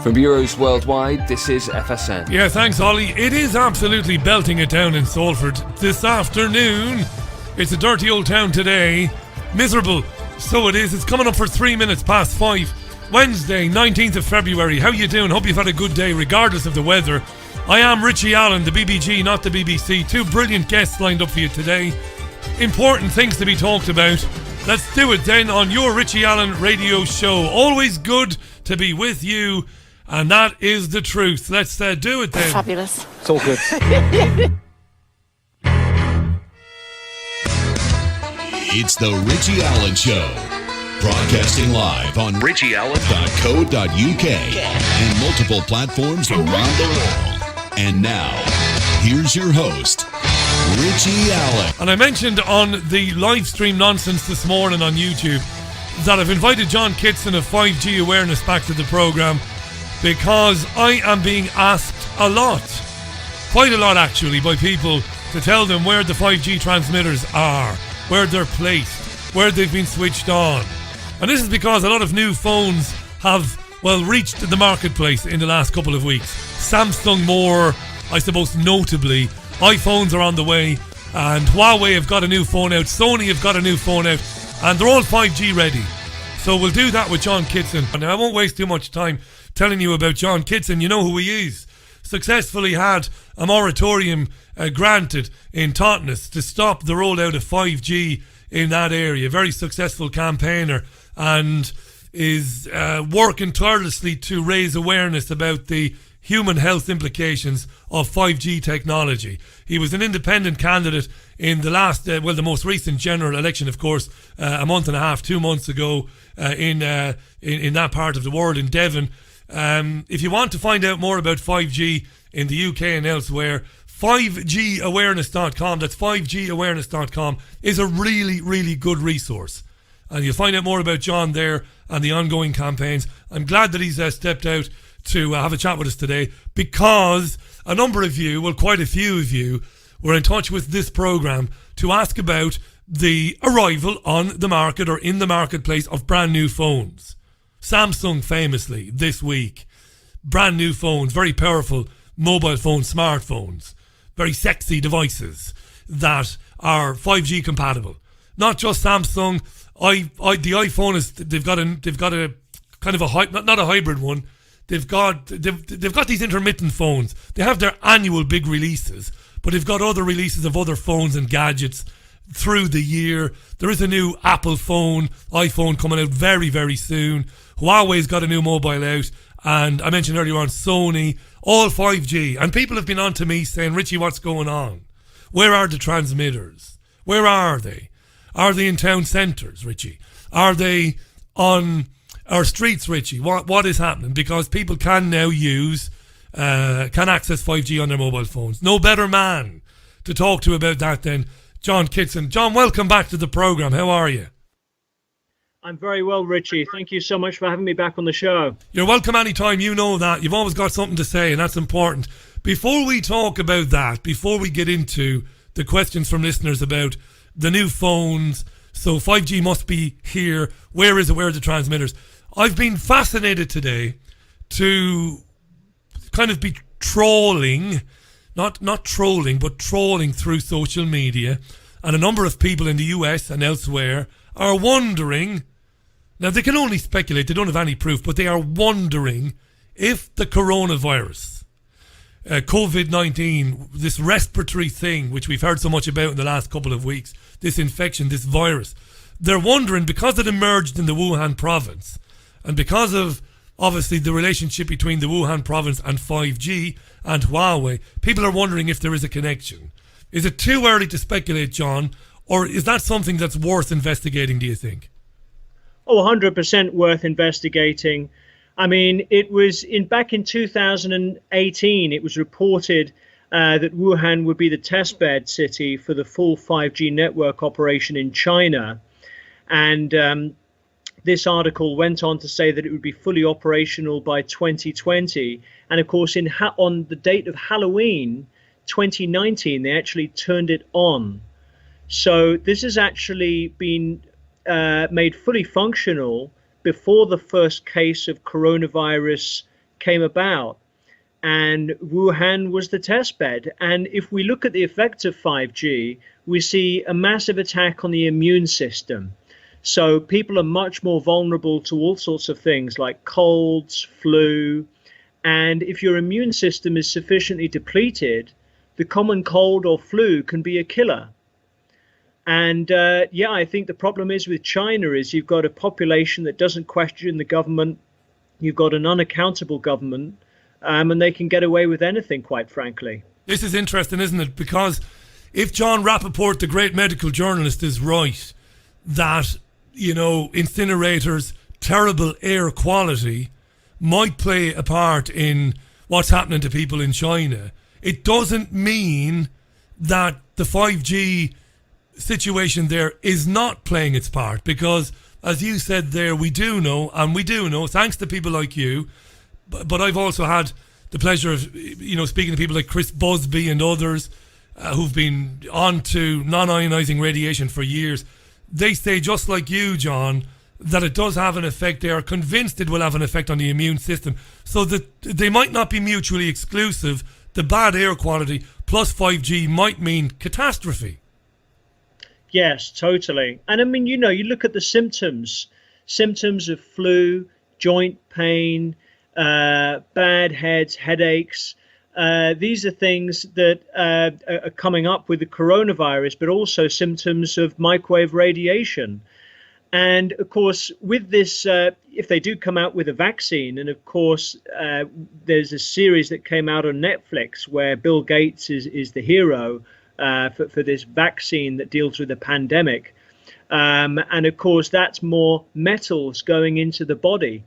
From bureaus worldwide, this is FSN. Yeah, thanks, Ollie. It is absolutely belting it down in Salford this afternoon. It's a dirty old town today. Miserable. So it is. It's coming up for 3 minutes past 5. Wednesday, 19th of February. How you doing? Hope you've had a good day, regardless of the weather. I am Richie Allen, the BBG, not the BBC. Two brilliant guests lined up for you today. Important things to be talked about. Let's do it then on your Richie Allen radio show. Always good to be with you. And that is the truth. Let's do it then. Fabulous. It's all good. It's the Richie Allen Show. Broadcasting live on richieallen.co.uk and multiple platforms around the world. And now, here's your host, Richie Allen. And I mentioned on the live stream nonsense this morning on YouTube that I've invited John Kitson of 5G Awareness back to the programme, because I am being asked a lot, quite a lot actually, by people to tell them where the 5G transmitters are, where they're placed, where they've been switched on. And this is because a lot of new phones have, reached the marketplace in the last couple of weeks. Samsung more, I suppose, notably. iPhones are on the way, and Huawei have got a new phone out, Sony have got a new phone out, and they're all 5G ready. So we'll do that with John Kitson. And I won't waste too much time telling you about John Kitson. You know who he is. Successfully had a moratorium granted in Totnes to stop the rollout of 5G in that area. Very successful campaigner, and is working tirelessly to raise awareness about the human health implications of 5G technology. He was an independent candidate in the last, the most recent general election, of course, a month and a half, 2 months ago, in that part of the world, in Devon. If you want to find out more about 5G in the UK and elsewhere, 5gawareness.com, that's 5gawareness.com, is a really, really good resource. And you'll find out more about John there and the ongoing campaigns. I'm glad that he's stepped out to have a chat with us today, because a number of you, quite a few of you, were in touch with this programme to ask about the arrival on the market or in the marketplace of brand new phones. Samsung famously this week, brand new phones, very powerful mobile phones, smartphones, very sexy devices that are 5G compatible. Not just Samsung. The iPhone is they've got a kind of a not a hybrid one. They've got these intermittent phones. They have their annual big releases, but they've got other releases of other phones and gadgets through the year. There is a new Apple phone, iPhone coming out very, very soon. Huawei's got a new mobile out, and I mentioned earlier on Sony, all 5G. And people have been on to me saying, Richie, what's going on? Where are the transmitters? Where are they? Are they in town centres, Richie? Are they on our streets, Richie? What is happening? Because people can now can access 5G on their mobile phones. No better man to talk to about that than John Kitson. John, welcome back to the programme. How are you? I'm very well, Richie. Thank you so much for having me back on the show. You're welcome anytime. You know that. You've always got something to say, and that's important. Before we talk about that, before we get into the questions from listeners about the new phones, so 5G must be here. Where is it? Where are the transmitters? I've been fascinated today to kind of be trawling, not trolling, but trawling through social media. And a number of people in the US and elsewhere are wondering, now they can only speculate, they don't have any proof, but they are wondering if the coronavirus, COVID-19, this respiratory thing, which we've heard so much about in the last couple of weeks, this infection, this virus, they're wondering, because it emerged in the Wuhan province, and because of, obviously, the relationship between the Wuhan province and 5G and Huawei, people are wondering if there is a connection. Is it too early to speculate, John, or is that something that's worth investigating, do you think? Oh, 100% worth investigating. I mean, it was back in 2018, it was reported that Wuhan would be the testbed city for the full 5G network operation in China. And this article went on to say that it would be fully operational by 2020. And of course, on the date of Halloween 2019, they actually turned it on. So this has actually been made fully functional before the first case of coronavirus came about, and Wuhan was the test bed. And if we look at the effects of 5G, we see a massive attack on the immune system. So people are much more vulnerable to all sorts of things like colds, flu. And if your immune system is sufficiently depleted, the common cold or flu can be a killer. And I think the problem is with China is you've got a population that doesn't question the government. You've got an unaccountable government, and they can get away with anything, quite frankly. This is interesting, isn't it? Because if John Rappaport, the great medical journalist, is right, that, incinerators, terrible air quality might play a part in what's happening to people in China, it doesn't mean that the 5G situation there is not playing its part, because as you said there, we do know, thanks to people like you, but I've also had the pleasure of speaking to people like Chris Busby and others who've been on to non-ionizing radiation for years. They say, just like you, John, that it does have an effect. They are convinced it will have an effect on the immune system, so that they might not be mutually exclusive. The bad air quality plus 5G might mean catastrophe. Yes, totally. And I mean, you look at the symptoms of flu, joint pain, bad heads, headaches. These are things that are coming up with the coronavirus, but also symptoms of microwave radiation. And of course, with this, if they do come out with a vaccine, and of course, there's a series that came out on Netflix where Bill Gates is the hero for this vaccine that deals with the pandemic. And of course, that's more metals going into the body.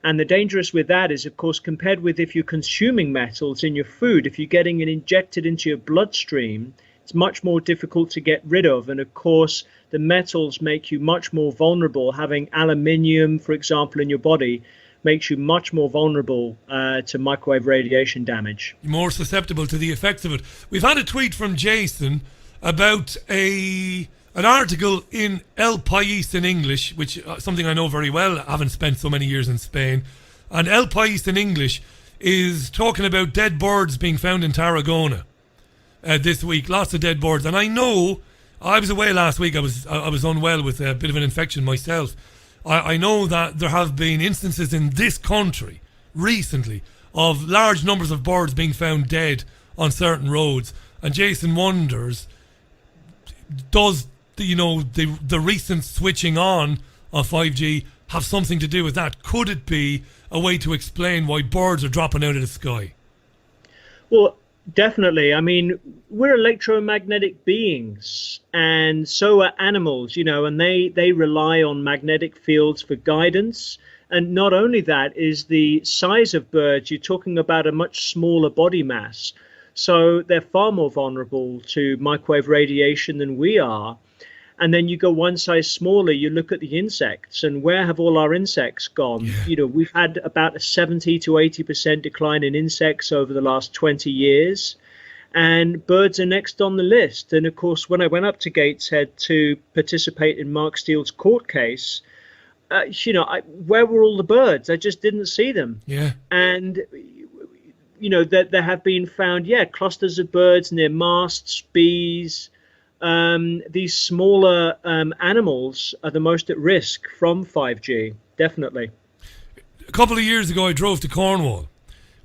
And the dangerous with that is, of course, compared with if you're consuming metals in your food, if you're getting it injected into your bloodstream, it's much more difficult to get rid of. And of course, the metals make you much more vulnerable. Having aluminium, for example, in your body makes you much more vulnerable to microwave radiation damage. More susceptible to the effects of it. We've had a tweet from Jason about an article in El País in English, which something I know very well, having spent so many years in Spain. And El País in English is talking about dead birds being found in Tarragona this week. Lots of dead birds. And I know, I was away last week. I was unwell with a bit of an infection myself. I know that there have been instances in this country recently of large numbers of birds being found dead on certain roads. And Jason wonders, does the recent switching on of 5G have something to do with that? Could it be a way to explain why birds are dropping out of the sky? Well, definitely. I mean, we're electromagnetic beings, and so are animals, and they rely on magnetic fields for guidance. And not only that, is the size of birds, you're talking about a much smaller body mass. So they're far more vulnerable to microwave radiation than we are. And then you go one size smaller, you look at the insects, and where have all our insects gone? Yeah. We've had about a 70 to 80% decline in insects over the last 20 years. And birds are next on the list. And of course, when I went up to Gateshead to participate in Mark Steele's court case, where were all the birds? I just didn't see them. Yeah. And, that there have been found, clusters of birds near masts, bees. These smaller animals are the most at risk from 5G, definitely. A couple of years ago, I drove to Cornwall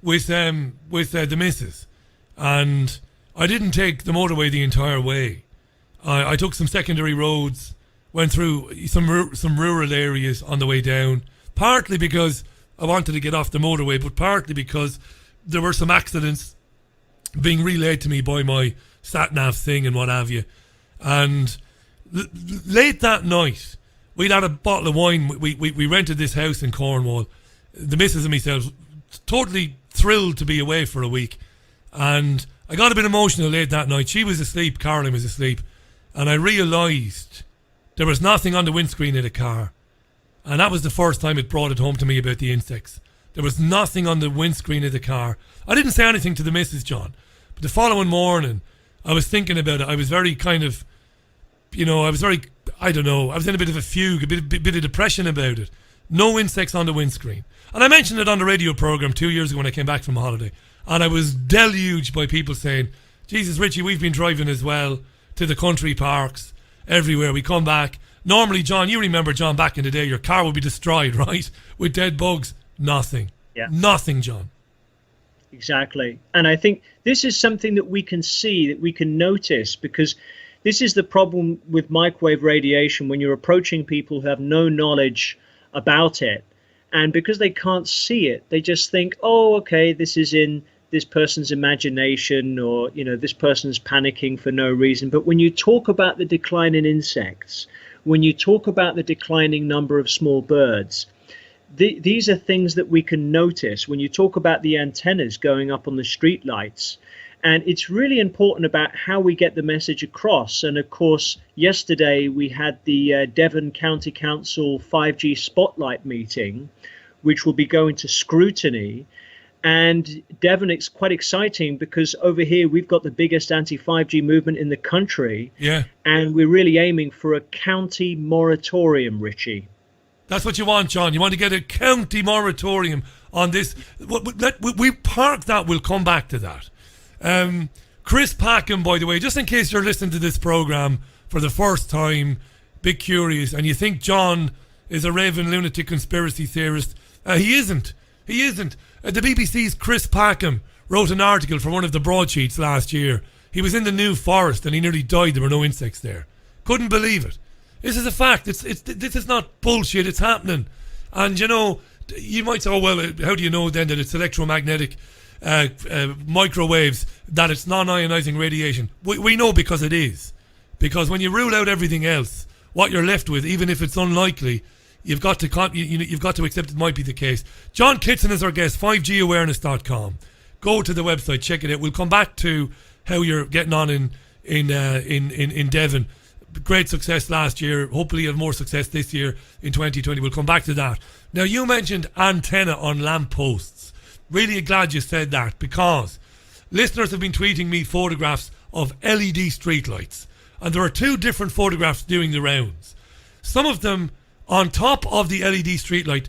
with the missus, and I didn't take the motorway the entire way. I took some secondary roads, went through some rural areas on the way down, partly because I wanted to get off the motorway, but partly because there were some accidents being relayed to me by my sat-nav thing and what have you. And late that night, we'd had a bottle of wine. We rented this house in Cornwall. The missus and myself, totally thrilled to be away for a week. And I got a bit emotional late that night. She was asleep, Caroline was asleep. And I realised there was nothing on the windscreen of the car. And that was the first time it brought it home to me about the insects. There was nothing on the windscreen of the car. I didn't say anything to the missus, John. But the following morning, I was thinking about it. I was very kind of, I was in a bit of a fugue, a bit of depression about it. no insects on the windscreen. And I mentioned it on the radio program 2 years ago when I came back from a holiday. And I was deluged by people saying, Jesus, Richie, we've been driving as well to the country parks, everywhere. We come back. Normally, John, you remember, John, back in the day, your car would be destroyed, right? With dead bugs. Nothing. Yeah. Nothing, John. Exactly. And I think this is something that we can see, that we can notice, because this is the problem with microwave radiation when you're approaching people who have no knowledge about it. And because they can't see it, they just think, oh, okay, this is in this person's imagination, or, you know, this person's panicking for no reason. But when you talk about the decline in insects, when you talk about the declining number of small birds, these are things that we can notice. When you talk about the antennas going up on the street lights, and it's really important about how we get the message across. And of course, yesterday we had the Devon County Council 5G Spotlight meeting, which will be going to scrutiny. And Devon, it's quite exciting because over here we've got the biggest anti-5G movement in the country. Yeah. And we're really aiming for a county moratorium, Richie. That's what you want, John. You want to get a county moratorium on this. We park that. We'll come back to that. Chris Packham, by the way, just in case you're listening to this program for the first time, bit curious, and you think John is a raving lunatic conspiracy theorist, he isn't. He isn't. The BBC's Chris Packham wrote an article for one of the broadsheets last year. He was in the New Forest and he nearly died. There were no insects there. Couldn't believe it. This is a fact. This is not bullshit. It's happening. And, you know, you might say, oh, well, how do you know then that it's electromagnetic microwaves, that it's non-ionizing radiation? We know because it is. Because when you rule out everything else, what you're left with, even if it's unlikely, you've got to accept it might be the case. John Kitson is our guest, 5gawareness.com. Go to the website, check it out. We'll come back to how you're getting on in Devon. Great success last year. Hopefully you have more success this year in 2020. We'll come back to that. Now, you mentioned antenna on lampposts. Really glad you said that, because listeners have been tweeting me photographs of LED streetlights. And there are two different photographs doing the rounds. Some of them on top of the LED streetlight,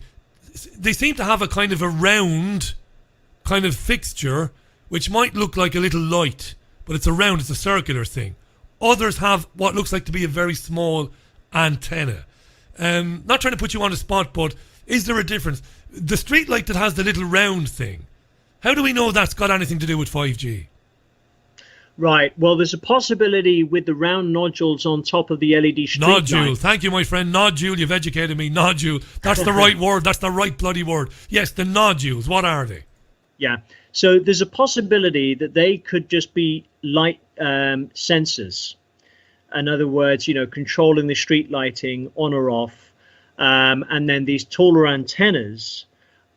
they seem to have a kind of a round kind of fixture, which might look like a little light, but it's a round, it's a circular thing. Others have what looks like to be a very small antenna. Not trying to put you on the spot, but is there a difference? The street light that has the little round thing, how do we know that's got anything to do with 5G? Right. Well, there's a possibility with the round nodules on top of the LED street Nodule. light. Thank you, my friend. Nodule. You've educated me. Nodule. That's the right word. That's the right bloody word. Yes, the nodules. What are they? Yeah. So there's a possibility that they could just be light sensors. In other words, you know, controlling the street lighting on or off. And then these taller antennas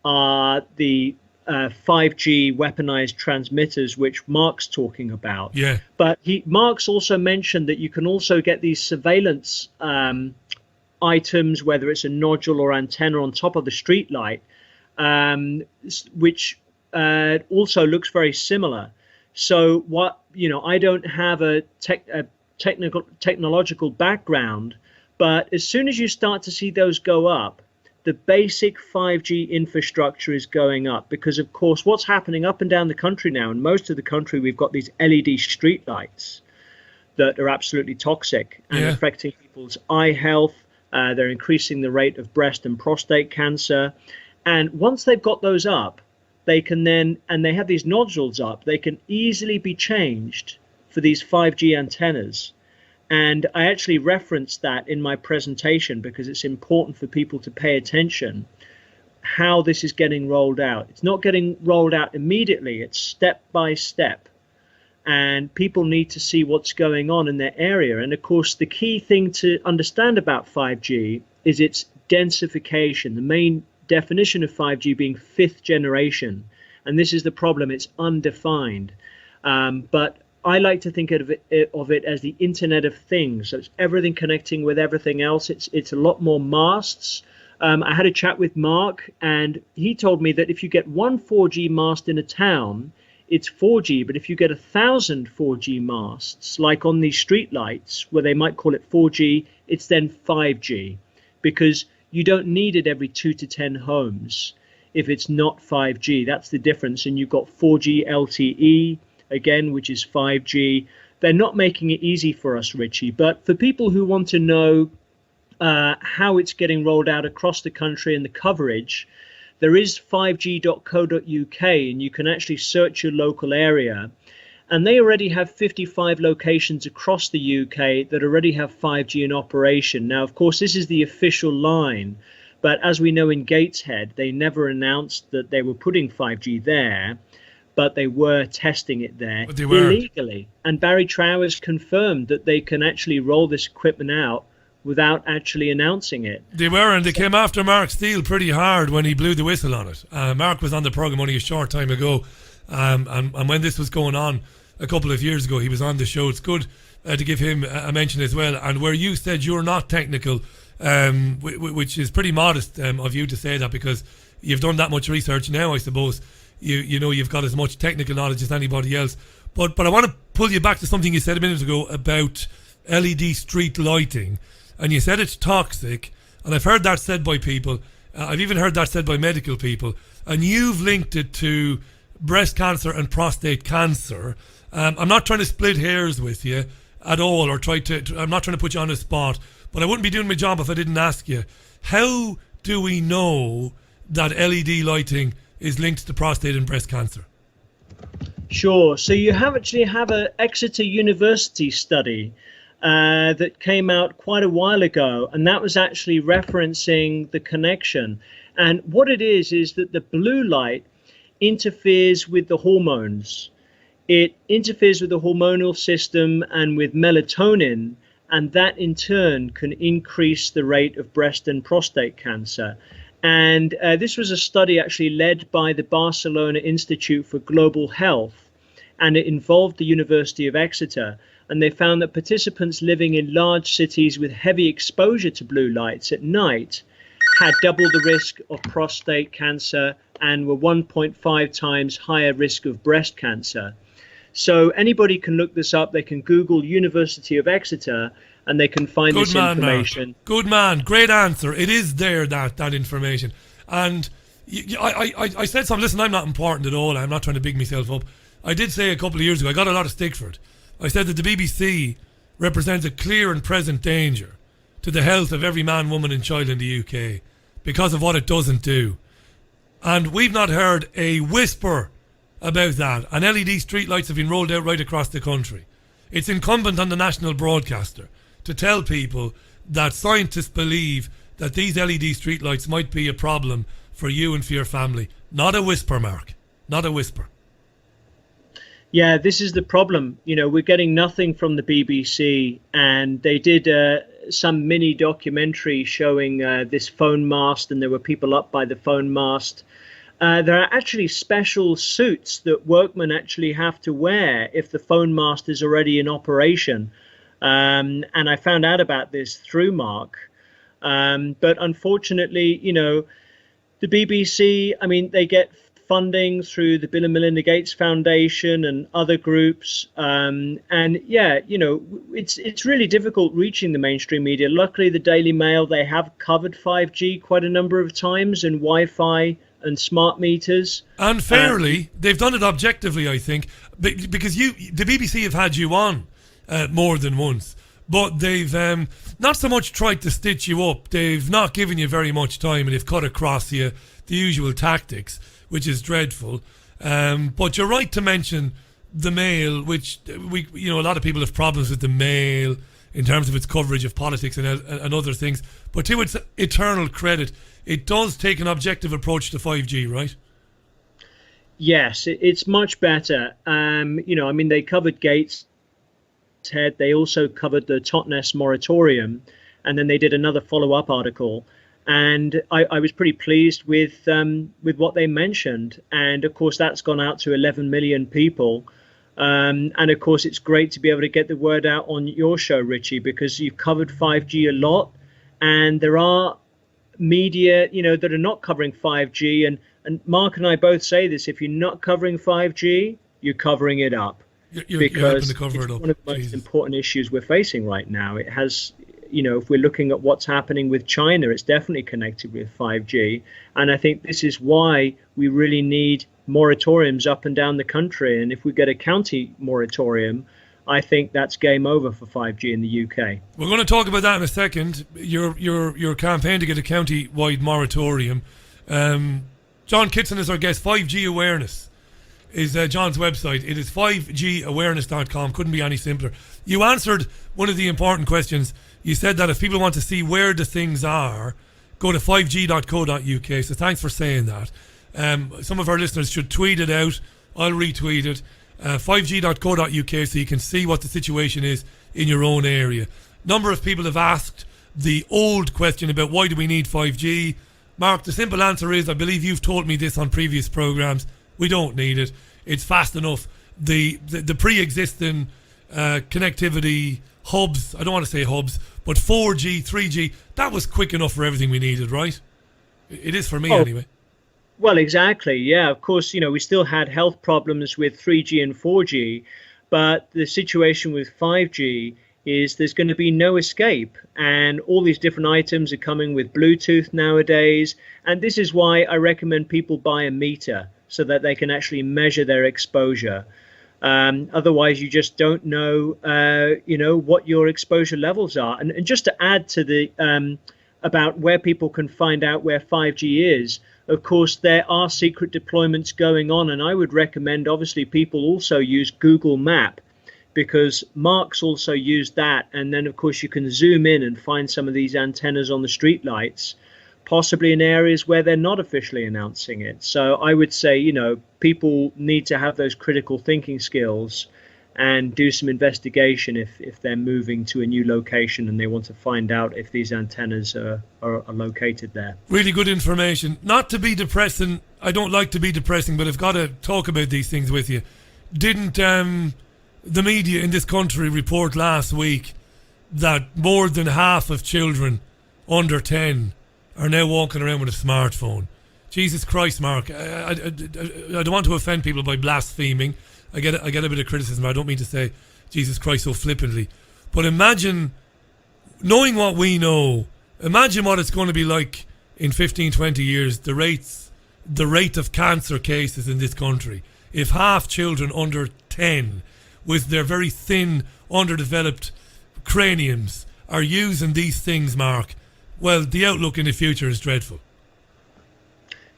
are the 5G weaponized transmitters, which Mark's talking about. Yeah. But Mark's also mentioned that you can also get these surveillance items, whether it's a nodule or antenna on top of the street light, which also looks very similar. So I don't have a technological background, but as soon as you start to see those go up, the basic 5G infrastructure is going up, because of course what's happening up and down the country now, in most of the country we've got these LED street lights that are absolutely toxic and affecting people's eye health. They're increasing the rate of breast and prostate cancer. And once they've got those up, they can then, and they have these nodules up, they can easily be changed for these 5G antennas. And I actually referenced that in my presentation because it's important for people to pay attention how this is getting rolled out. It's not getting rolled out immediately. It's step by step. And people need to see what's going on in their area. And of course, the key thing to understand about 5G is its densification. The main definition of 5G being fifth generation. And this is the problem. It's undefined. But I like to think of it as the Internet of Things. So it's everything connecting with everything else. It's a lot more masts. I had a chat with Mark, and he told me that if you get one 4G mast in a town, it's 4G. But if you get 1,000 4G masts, like on these street lights, where they might call it 4G, it's then 5G. Because you don't need it every 2 to 10 homes if it's not 5G. That's the difference. And you've got 4G LTE, again, which is 5G. They're not making it easy for us, Richie. But for people who want to know how it's getting rolled out across the country and the coverage, there is 5g.co.uk, and you can actually search your local area. And they already have 55 locations across the UK that already have 5G in operation. Now, of course, this is the official line. But as we know in Gateshead, they never announced that they were putting 5G there, but they were testing it there illegally. And Barry Trow has confirmed that they can actually roll this equipment out without actually announcing it. They were, and they came after Mark Steele pretty hard when he blew the whistle on it. Mark was on the programme only a short time ago, and when this was going on a couple of years ago, he was on the show. It's good to give him a mention as well. And where you said you're not technical, which is pretty modest of you to say that, because you've done that much research now, I suppose. You know you've got as much technical knowledge as anybody else. But I want to pull you back to something you said a minute ago about LED street lighting. And you said it's toxic, and I've heard that said by people. I've even heard that said by medical people. And you've linked it to breast cancer and prostate cancer. I'm not trying to split hairs with you at all, or I'm not trying to put you on the spot, but I wouldn't be doing my job if I didn't ask you. How do we know that LED lighting is linked to prostate and breast cancer? Sure. So you actually have an Exeter University study that came out quite a while ago, and that was actually referencing the connection. And what it is that the blue light interferes with the hormones. It interferes with the hormonal system and with melatonin, and that in turn can increase the rate of breast and prostate cancer. And this was a study actually led by the Barcelona Institute for Global Health, and it involved the University of Exeter. And they found that participants living in large cities with heavy exposure to blue lights at night had double the risk of prostate cancer and were 1.5 times higher risk of breast cancer. So anybody can look this up. They can Google University of Exeter and they can find this information. Mark. Good man. Great answer. It is there, that information. And I said something. Listen, I'm not important at all. I'm not trying to big myself up. I did say a couple of years ago, I got a lot of stick for it. I said that the BBC represents a clear and present danger to the health of every man, woman and child in the UK because of what it doesn't do. And we've not heard a whisper about that. And LED streetlights have been rolled out right across the country. It's incumbent on the national broadcaster to tell people that scientists believe that these LED streetlights might be a problem for you and for your family. Not a whisper, Mark. Not a whisper. Yeah, this is the problem. You know, we're getting nothing from the BBC, and they did some mini documentary showing this phone mast, and there were people up by the phone mast. There are actually special suits that workmen actually have to wear if the phone mast is already in operation. And I found out about this through Mark. But unfortunately, you know, the BBC, I mean, they get funding through the Bill and Melinda Gates Foundation and other groups. And yeah, you know, it's really difficult reaching the mainstream media. Luckily, the Daily Mail, they have covered 5G quite a number of times and Wi-Fi and smart meters. And fairly, they've done it objectively, I think, because the BBC have had you on more than once. But they've not so much tried to stitch you up. They've not given you very much time, and they've cut across you the usual tactics, which is dreadful. But you're right to mention the Mail, which a lot of people have problems with the Mail in terms of its coverage of politics and other things. But to its eternal credit, it does take an objective approach to 5G, right? Yes, it's much better. They covered Gateshead. They also covered the Totnes Moratorium, and then they did another follow-up article. And I was pretty pleased with what they mentioned. And of course, that's gone out to 11 million people. And of course, it's great to be able to get the word out on your show, Richie, because you've covered 5G a lot. And there are media, that are not covering 5G. And Mark and I both say this: if you're not covering 5G, you're covering it up. You're helping to cover it's it up. One of the most important issues we're facing right now. It has if we're looking at what's happening with China, it's definitely connected with 5G. And I think this is why we really need moratoriums up and down the country. And if we get a county moratorium, I think that's game over for 5G in the UK. We're going to talk about that in a second. Your campaign to get a county-wide moratorium. John Kitson is our guest. 5G Awareness is John's website. It is 5gawareness.com. Couldn't be any simpler. You answered one of the important questions. You said that if people want to see where the things are, go to 5g.co.uk. So thanks for saying that. Some of our listeners should tweet it out. I'll retweet it. 5g.co.uk so you can see what the situation is in your own area. Number of people have asked the old question about why do we need 5G. Mark, the simple answer is, I believe you've told me this on previous programs, we don't need it. It's fast enough. The pre-existing connectivity hubs, I don't want to say hubs, but 4G, 3G, that was quick enough for everything we needed, right? It is for me anyway. Well, exactly. Yeah, of course, we still had health problems with 3G and 4G, but the situation with 5G is there's going to be no escape, and all these different items are coming with Bluetooth nowadays. And this is why I recommend people buy a meter so that they can actually measure their exposure. Otherwise, you just don't know, what your exposure levels are. And just to add to the about where people can find out where 5G is, of course, there are secret deployments going on, and I would recommend, obviously, people also use Google Map, because Mark's also used that. And then, of course, you can zoom in and find some of these antennas on the street lights, possibly in areas where they're not officially announcing it. So I would say, people need to have those critical thinking skills and do some investigation if they're moving to a new location and they want to find out if these antennas are located there. Really good information. Not to be depressing, I don't like to be depressing, but I've got to talk about these things with you. Didn't the media in this country report last week that more than half of children under 10 are now walking around with a smartphone? Jesus Christ, Mark. I don't want to offend people by blaspheming. I get a bit of criticism. I don't mean to say Jesus Christ so flippantly. But imagine, knowing what we know, imagine what it's going to be like in 15, 20 years, the rate of cancer cases in this country. If half children under 10 with their very thin, underdeveloped craniums are using these things, Mark, well, the outlook in the future is dreadful.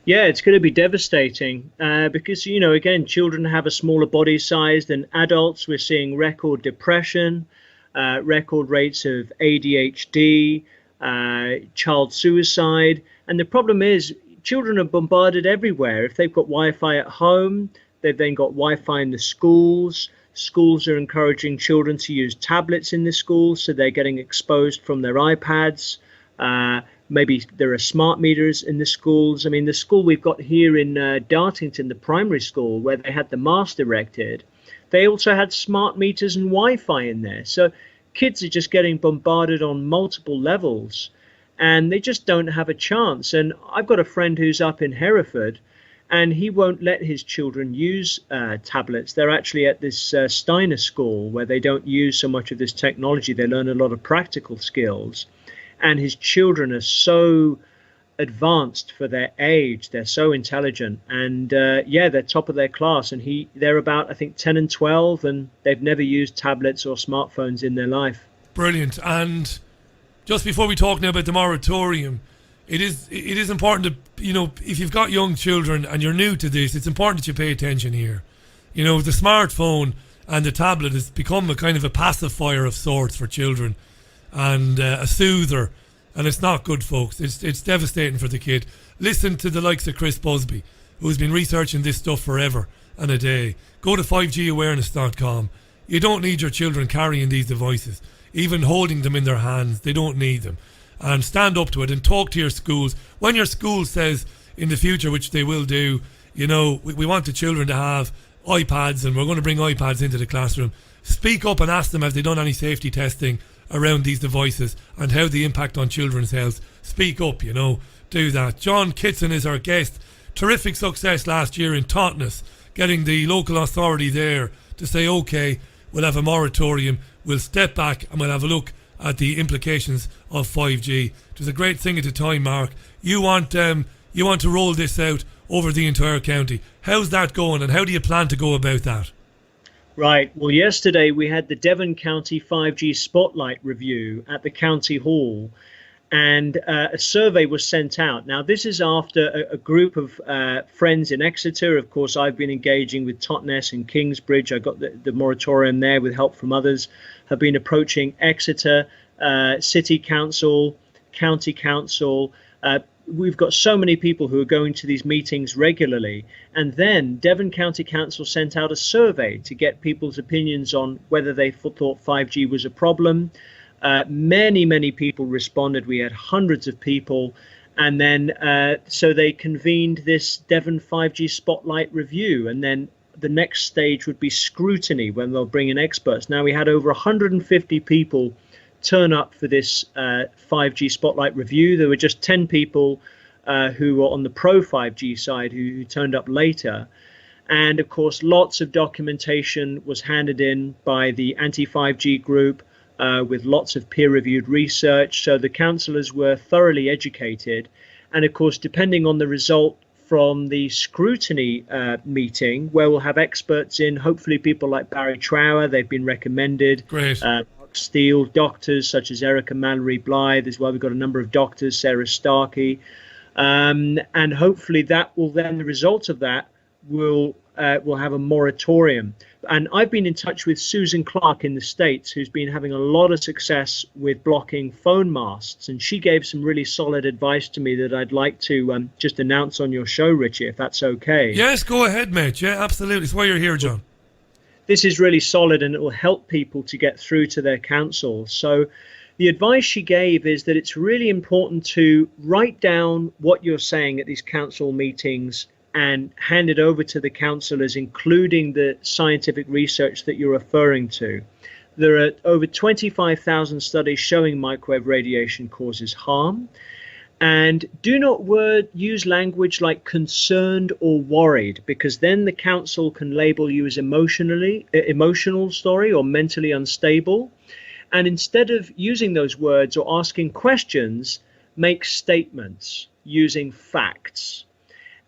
Yeah, it's going to be devastating because, again, children have a smaller body size than adults. We're seeing record depression, record rates of ADHD, child suicide. And the problem is children are bombarded everywhere. If they've got Wi-Fi at home, they've then got Wi-Fi in the schools. Schools are encouraging children to use tablets in the schools, so they're getting exposed from their iPads. Maybe there are smart meters in the schools. I mean, the school we've got here in Dartington, the primary school, where they had the mast erected, they also had smart meters and Wi-Fi in there. So kids are just getting bombarded on multiple levels, and they just don't have a chance. And I've got a friend who's up in Hereford, and he won't let his children use tablets. They're actually at this Steiner school where they don't use so much of this technology. They learn a lot of practical skills. And his children are so advanced for their age. They're so intelligent. And they're top of their class. And they're about, I think, 10 and 12, and they've never used tablets or smartphones in their life. Brilliant. And just before we talk now about the moratorium, it is important to, if you've got young children and you're new to this, it's important that you pay attention here. The smartphone and the tablet has become a kind of a pacifier of sorts for children, and a soother, and it's not good, folks. It's devastating for the kid. Listen to the likes of Chris Busby, who's been researching this stuff forever and a day. Go to 5gawareness.com. You don't need your children carrying these devices, even holding them in their hands. They don't need them. And stand up to it and talk to your schools. When your school says in the future, which they will do, we want the children to have iPads and we're going to bring iPads into the classroom, speak up and ask them, have they done any safety testing around these devices and how they impact on children's health. Speak up, do that. John Kitson is our guest. Terrific success last year in Totnes, getting the local authority there to say, okay, we'll have a moratorium, we'll step back and we'll have a look at the implications of 5G. It was a great thing at the time, Mark. You want to roll this out over the entire county. How's that going, and how do you plan to go about that? Right. Well, yesterday we had the Devon County 5G Spotlight Review at the County Hall, and a survey was sent out. Now, this is after a group of friends in Exeter. Of course, I've been engaging with Totnes and Kingsbridge. I got the moratorium there with help from others. Have been approaching Exeter City Council, County Council. We've got so many people who are going to these meetings regularly. And then Devon County Council sent out a survey to get people's opinions on whether they thought 5G was a problem. Many people responded. We had hundreds of people. And then so they convened this Devon 5G Spotlight Review. And then the next stage would be scrutiny, when they'll bring in experts. Now, we had over 150 people turn up for this 5G Spotlight Review. There were just 10 people who were on the pro 5G side who turned up later. And of course, lots of documentation was handed in by the anti-5G group with lots of peer-reviewed research. So the councillors were thoroughly educated. And of course, depending on the result from the scrutiny meeting, where we'll have experts in, hopefully people like Barry Trower, they've been recommended. Great. Steele, doctors such as Erica Mallory Blythe as well. We've got a number of doctors, Sarah Starkey, and hopefully that will then, the result of that will have a moratorium. And I've been in touch with Susan Clark in the States, who's been having a lot of success with blocking phone masts, and she gave some really solid advice to me that I'd like to just announce on your show, Richie, if that's okay. Yes, go ahead, mate. Yeah, absolutely. It's why you're here, John. This is really solid, and it will help people to get through to their council. So the advice she gave is that it's really important to write down what you're saying at these council meetings and hand it over to the councillors, including the scientific research that you're referring to. There are over 25,000 studies showing microwave radiation causes harm. And do not use language like concerned or worried, because then the council can label you as emotional or mentally unstable. And instead of using those words or asking questions, make statements using facts.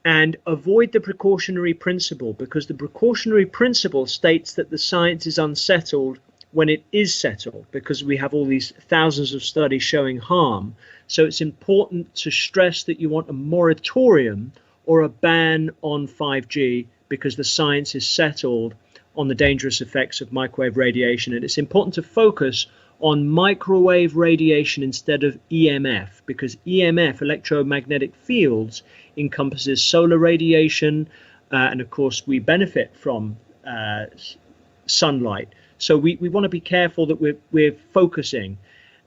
And avoid the precautionary principle, because the precautionary principle states that the science is unsettled when it is settled, because we have all these thousands of studies showing harm. So it's important to stress that you want a moratorium or a ban on 5G, because the science is settled on the dangerous effects of microwave radiation. And it's important to focus on microwave radiation instead of EMF, because EMF, electromagnetic fields, encompasses solar radiation. And of course, we benefit from sunlight. So we want to be careful that we're focusing.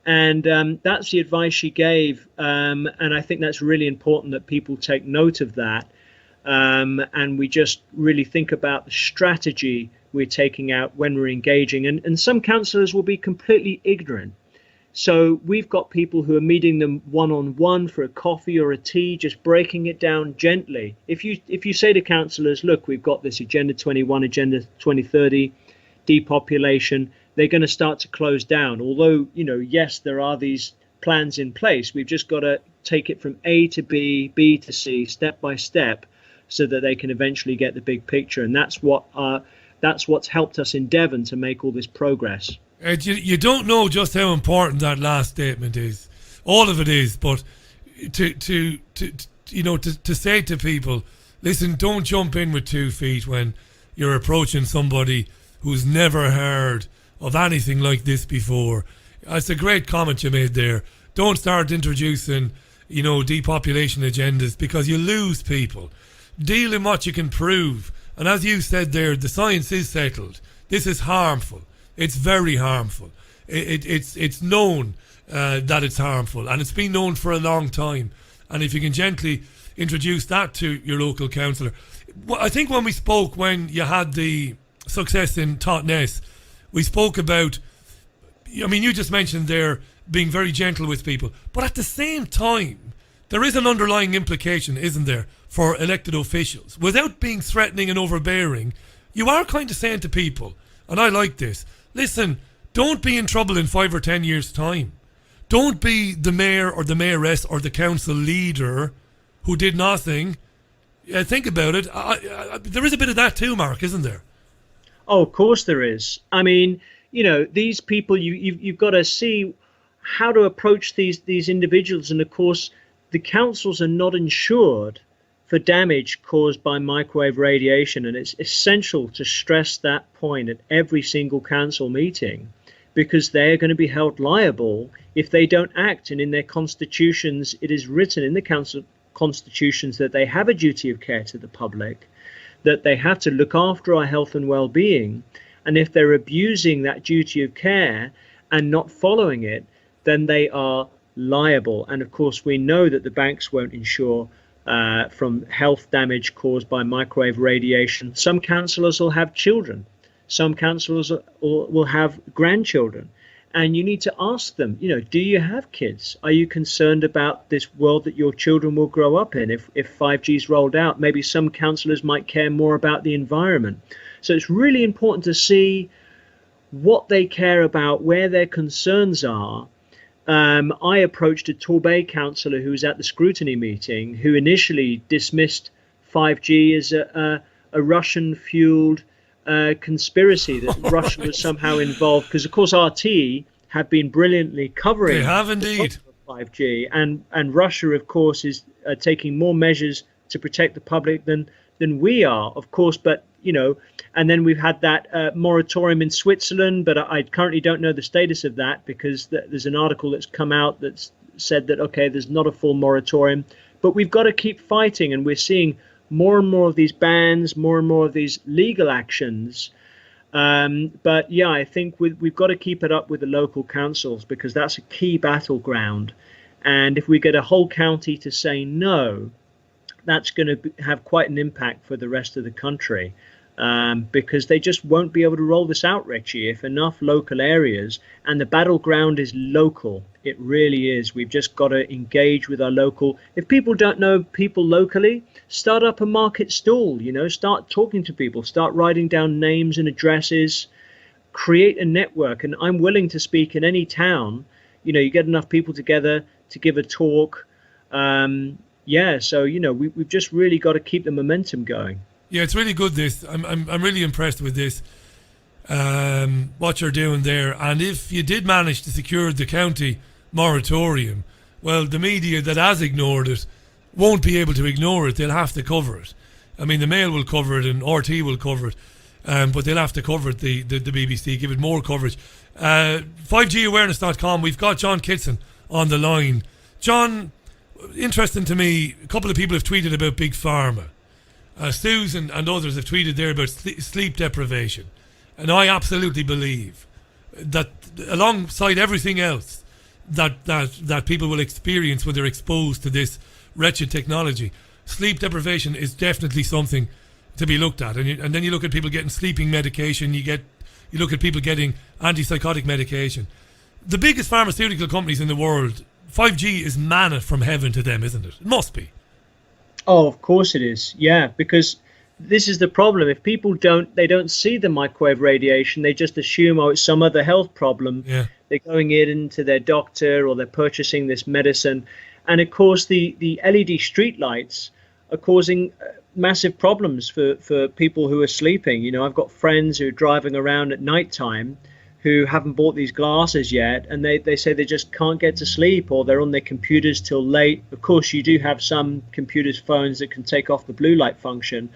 And that's the advice she gave. And I think that's really important that people take note of that. And we just really think about the strategy we're taking out when we're engaging. And some councillors will be completely ignorant. So we've got people who are meeting them one-on-one for a coffee or a tea, just breaking it down gently. If you say to councillors, look, we've got this Agenda 21, Agenda 2030, depopulation, they're going to start to close down. Although, yes, there are these plans in place. We've just got to take it from A to B, B to C, step by step, so that they can eventually get the big picture. And that's what's helped us in Devon to make all this progress. You don't know just how important that last statement is. All of it is, but to say to people, listen, don't jump in with 2 feet when you're approaching somebody who's never heard of anything like this before. It's a great comment you made there. Don't start introducing, depopulation agendas, because you lose people. Deal in what you can prove. And as you said there, the science is settled. This is harmful. It's very harmful. It's known that it's harmful, and it's been known for a long time. And if you can gently introduce that to your local councillor. I think when we spoke, when you had the success in Totnes, we spoke about, you just mentioned there being very gentle with people, but at the same time, there is an underlying implication, isn't there, for elected officials? Without being threatening and overbearing, you are kind of saying to people, and I like this, listen, don't be in trouble in 5 or 10 years' time. Don't be the mayor or the mayoress or the council leader who did nothing. Think about it. There is a bit of that too, Mark, isn't there? Oh, of course there is. I mean, these people, you've got to see how to approach these individuals. And of course, the councils are not insured for damage caused by microwave radiation. And it's essential to stress that point at every single council meeting, because they're going to be held liable if they don't act. And in their constitutions, it is written in the council constitutions that they have a duty of care to the public, that they have to look after our health and well-being. And if they're abusing that duty of care and not following it, then they are liable. And of course, we know that the banks won't insure from health damage caused by microwave radiation. Some councillors will have children. Some councillors will have grandchildren. And you need to ask them, do you have kids? Are you concerned about this world that your children will grow up in if 5G is rolled out? Maybe some councillors might care more about the environment. So it's really important to see what they care about, where their concerns are. I approached a Torbay councillor who was at the scrutiny meeting, who initially dismissed 5G as a Russian-fueled conspiracy, that Russia was somehow involved, because of course RT have been brilliantly covering. They have indeed. 5G, and Russia, of course, is taking more measures to protect the public than we are, of course. But and then we've had that moratorium in Switzerland, but I currently don't know the status of that, because there's an article that's come out that's said that okay, there's not a full moratorium, but we've got to keep fighting, and we're seeing more and more of these bans, more and more of these legal actions. But yeah, I think we've got to keep it up with the local councils, because that's a key battleground. And if we get a whole county to say no, that's going to have quite an impact for the rest of the country, because they just won't be able to roll this out, Richie, if enough local areas, and the battleground is local. It really is. We've just got to engage with our local. If people don't know people locally, start up a market stall, start talking to people, start writing down names and addresses, create a network. And I'm willing to speak in any town. You get enough people together to give a talk. So, we've just really got to keep the momentum going. Yeah, it's really good, this. I'm really impressed with this, what you're doing there. And if you did manage to secure the county moratorium, well, the media that has ignored it won't be able to ignore it. They'll have to cover it. I mean, the Mail will cover it and RT will cover it, but they'll have to cover it, the BBC, give it more coverage. 5gawareness.com, we've got John Kitson on the line. John, interesting to me, a couple of people have tweeted about Big Pharma. Susan and others have tweeted there about sleep deprivation. And I absolutely believe that alongside everything else that people will experience when they're exposed to this wretched technology, sleep deprivation is definitely something to be looked at. And then you look at people getting sleeping medication, you look at people getting antipsychotic medication. The biggest pharmaceutical companies in the world, 5G is manna from heaven to them, isn't it? It must be. Oh, of course it is. Yeah, because this is the problem. If people don't see the microwave radiation, they just assume, it's some other health problem. Yeah. They're going into their doctor, or they're purchasing this medicine. And of course, the LED street lights are causing massive problems for people who are sleeping. I've got friends who are driving around at nighttime who haven't bought these glasses yet, and they say they just can't get to sleep, or they're on their computers till late. Of course, you do have some computers, phones that can take off the blue light function.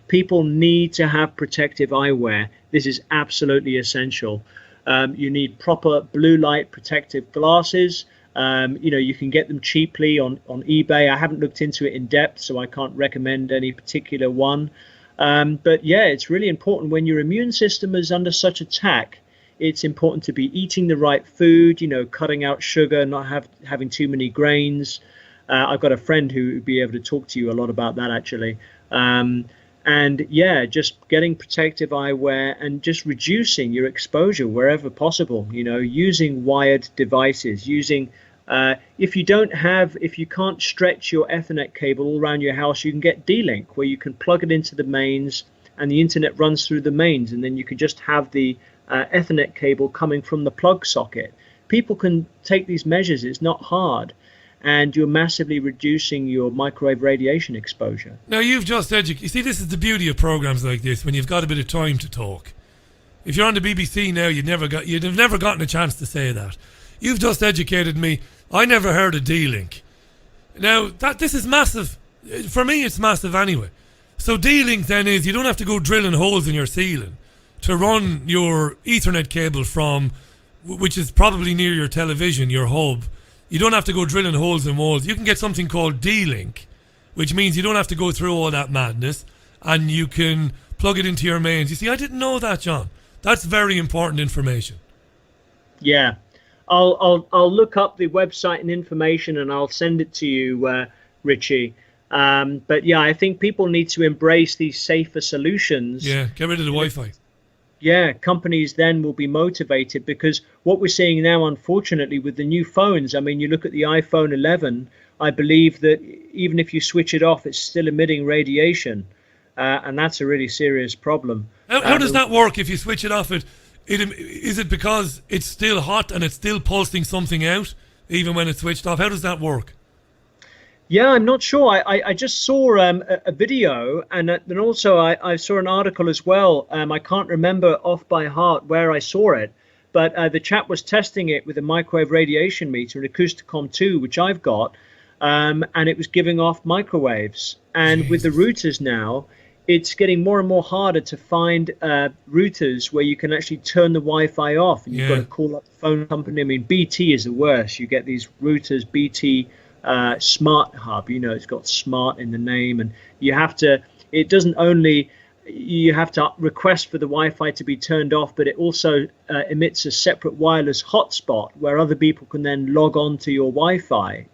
People need to have protective eyewear. This is absolutely essential. You need proper blue light protective glasses. You can get them cheaply on eBay. I haven't looked into it in depth, so I can't recommend any particular one. But yeah, it's really important when your immune system is under such attack. It's important to be eating the right food, cutting out sugar, not having too many grains. I've got a friend who would be able to talk to you a lot about that, actually. And yeah, just getting protective eyewear and just reducing your exposure wherever possible, using wired devices, if you can't stretch your Ethernet cable all around your house, you can get D-Link, where you can plug it into the mains and the internet runs through the mains, and then you could just have the Ethernet cable coming from the plug socket. People can take these measures. It's not hard, and you're massively reducing your microwave radiation exposure. Now, you've just educated. You see, this is the beauty of programs like this, when you've got a bit of time to talk. If you're on the BBC now, you'd have never gotten a chance to say that. You've just educated me. I never heard of D-Link. Now, this is massive. For me, it's massive anyway. So D-Link then is, you don't have to go drilling holes in your ceiling to run your Ethernet cable from, which is probably near your television, your hub. You don't have to go drilling holes in walls. You can get something called D-Link, which means you don't have to go through all that madness, and you can plug it into your mains. You see, I didn't know that, John. That's very important information. Yeah. I'll look up the website and information, and I'll send it to you, Richie. But yeah, I think people need to embrace these safer solutions. Yeah, get rid of the Wi-Fi. Yeah, companies then will be motivated, because what we're seeing now, unfortunately, with the new phones, I mean, you look at the iPhone 11, I believe that even if you switch it off, it's still emitting radiation. And that's a really serious problem. How does that work if you switch it off? Is it because it's still hot and it's still pulsing something out, even when it's switched off? How does that work? Yeah, I'm not sure. I just saw a video, and then also I saw an article as well. I can't remember off by heart where I saw it, but the chap was testing it with a microwave radiation meter, an Acousticom 2, which I've got, and it was giving off microwaves. And with the routers now, it's getting more and more harder to find routers where you can actually turn the Wi-Fi off, and you've got to call up the phone company. I mean, BT is the worst. You get these routers, BT Smart Hub, it's got smart in the name, and you have to request for the Wi-Fi to be turned off, but it also emits a separate wireless hotspot where other people can then log on to your Wi-Fi.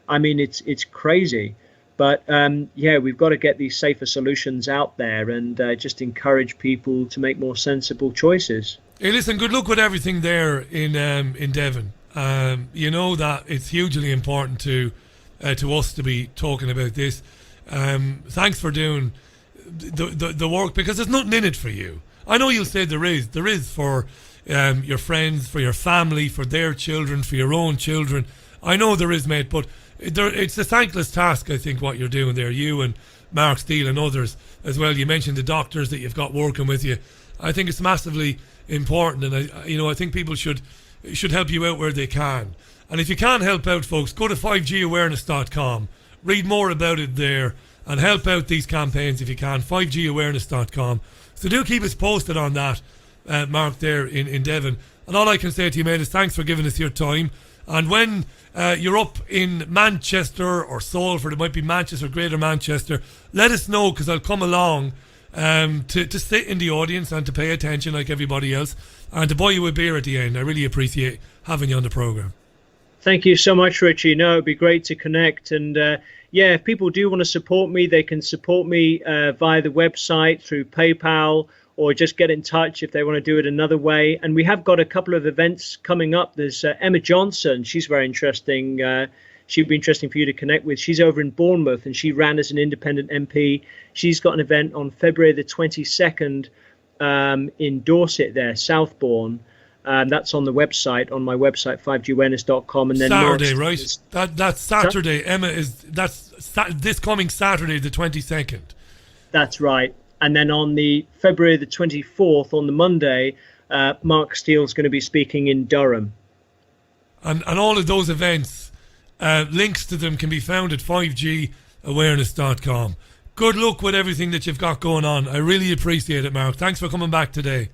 I mean, it's crazy. But we've got to get these safer solutions out there, and just encourage people to make more sensible choices. Hey, listen, good luck with everything there in Devon. You know that it's hugely important to us to be talking about this. Thanks for doing the work, because there's nothing in it for you. I know you'll say there is. There is for your friends, for your family, for their children, for your own children. I know there is, mate, but it's a thankless task, I think, what you're doing there. You and Mark Steele and others as well. You mentioned the doctors that you've got working with you. I think it's massively important, and I think people should help you out where they can. And if you can't help out, folks, go to 5gawareness.com, read more about it there, and help out these campaigns if you can. 5gawareness.com. So do keep us posted on that, Mark, there in Devon. And all I can say to you, mate, is thanks for giving us your time. And when you're up in Manchester or Salford, it might be Manchester, Greater Manchester, let us know, because I'll come along to sit in the audience and to pay attention like everybody else, and to buy you a beer at the end. I really appreciate having you on the programme. Thank you so much, Richie. No, it'd be great to connect. And if people do want to support me, they can support me via the website, through PayPal, or just get in touch if they want to do it another way. And we have got a couple of events coming up. There's Emma Johnson. She's very interesting. She'd be interesting for you to connect with. She's over in Bournemouth, and she ran as an independent MP. She's got an event on February the 22nd in Dorset there, Southbourne. That's on the website, on my website, 5gawareness.com. And then Saturday, right? That's Saturday. Emma, that's this coming Saturday, the 22nd. That's right. And then on the February the 24th, on the Monday, Mark Steele's going to be speaking in Durham. And all of those events, links to them can be found at 5gawareness.com. Good luck with everything that you've got going on. I really appreciate it, Mark. Thanks for coming back today.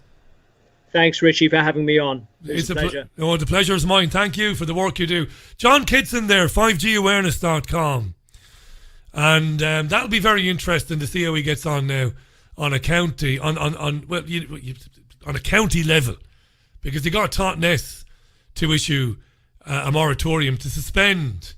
Thanks, Richie, for having me on. It's a pleasure. The pleasure is mine. Thank you for the work you do. John Kitson there, 5gawareness.com. And that'll be very interesting to see how he gets on now on a county on a county level, because they got Totnes to issue a moratorium to suspend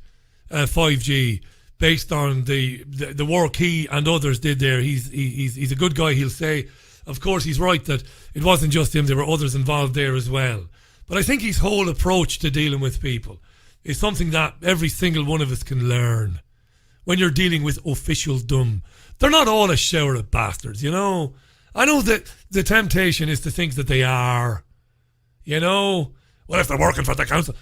5G based on the work he and others did there. He's a good guy, he'll say. Of course, he's right that it wasn't just him, there were others involved there as well. But I think his whole approach to dealing with people is something that every single one of us can learn. When you're dealing with officialdom, they're not all a shower of bastards, I know that the temptation is to think that they are. You know, well, if they're working for the council.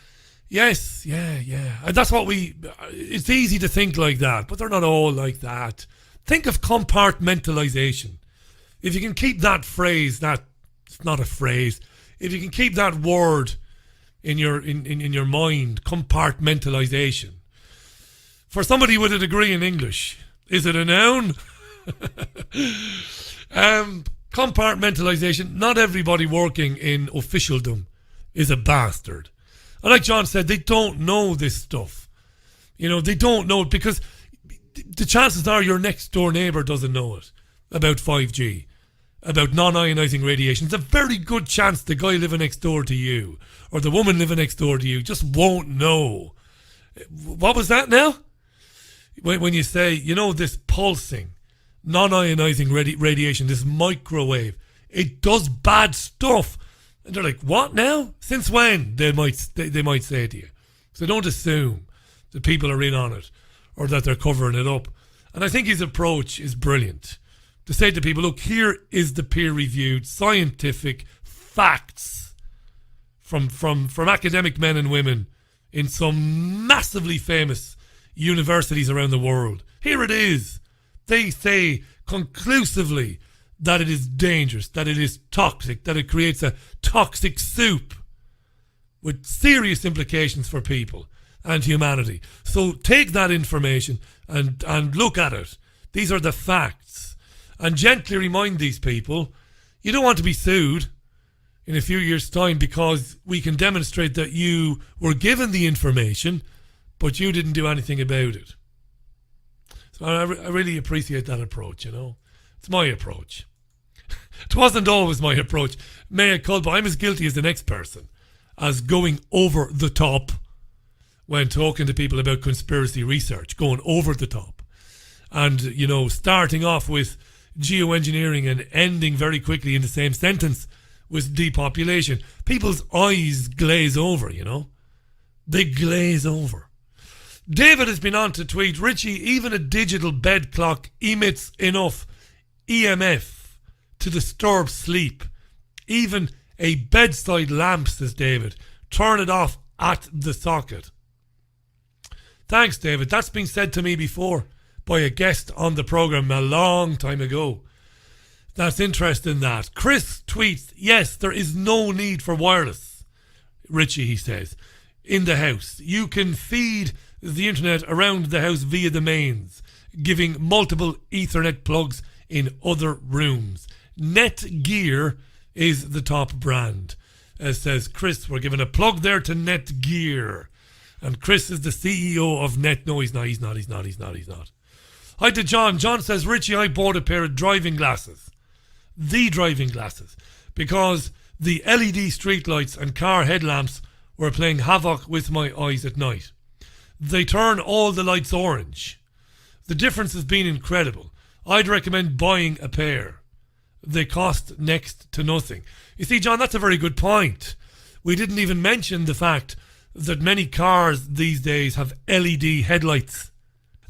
Yes, yeah. And that's what it's easy to think like that, but they're not all like that. Think of compartmentalization. If you can keep that phrase, it's not a phrase. If you can keep that word in your mind, compartmentalization. For somebody with a degree in English, is it a noun? Compartmentalization. Not everybody working in officialdom is a bastard. And like John said, they don't know this stuff. You know, they don't know it because the chances are your next door neighbour doesn't know it about 5G, about non-ionising radiation. It's a very good chance the guy living next door to you or the woman living next door to you just won't know. What was that now? When you say, you know, this pulsing, non-ionising radiation, this microwave, it does bad stuff. And they're like, what now? Since when? They might say to you. So don't assume that people are in on it or that they're covering it up. And I think his approach is brilliant. To say to people, look, here is the peer-reviewed scientific facts from academic men and women in some massively famous universities around the world. Here it is. They say conclusively that it is dangerous, that it is toxic, that it creates a toxic soup with serious implications for people and humanity. So take that information and look at it. These are the facts. And gently remind these people, you don't want to be sued in a few years' time because we can demonstrate that you were given the information, but you didn't do anything about it. So I really appreciate that approach, you know. It's my approach. It wasn't always my approach. Mea culpa. I'm as guilty as the next person as going over the top when talking to people about conspiracy research, going over the top. And, you know, starting off with geoengineering and ending very quickly in the same sentence with depopulation. People's eyes glaze over, you know. They glaze over. David has been on to tweet, Richie, even a digital bed clock emits enough EMF to disturb sleep. Even a bedside lamp, says David. Turn it off at the socket. Thanks, David. That's been said to me before by a guest on the programme a long time ago. That's interesting, that. Chris tweets, yes, there is no need for wireless. Richie, he says, in the house. You can feed the internet around the house via the mains, giving multiple Ethernet plugs in other rooms. Netgear is the top brand. As says Chris, we're giving a plug there to Netgear. And Chris is the CEO of Net. No, he's not. Hi to John. John says, Richie, I bought a pair of driving glasses. The driving glasses. Because the LED streetlights and car headlamps were playing havoc with my eyes at night. They turn all the lights orange. The difference has been incredible. I'd recommend buying a pair. They cost next to nothing. You see, John, that's a very good point. We didn't even mention the fact that many cars these days have LED headlights.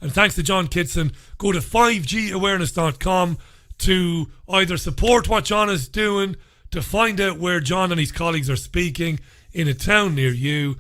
And thanks to John Kitson, go to 5gawareness.com to either support what John is doing, to find out where John and his colleagues are speaking in a town near you,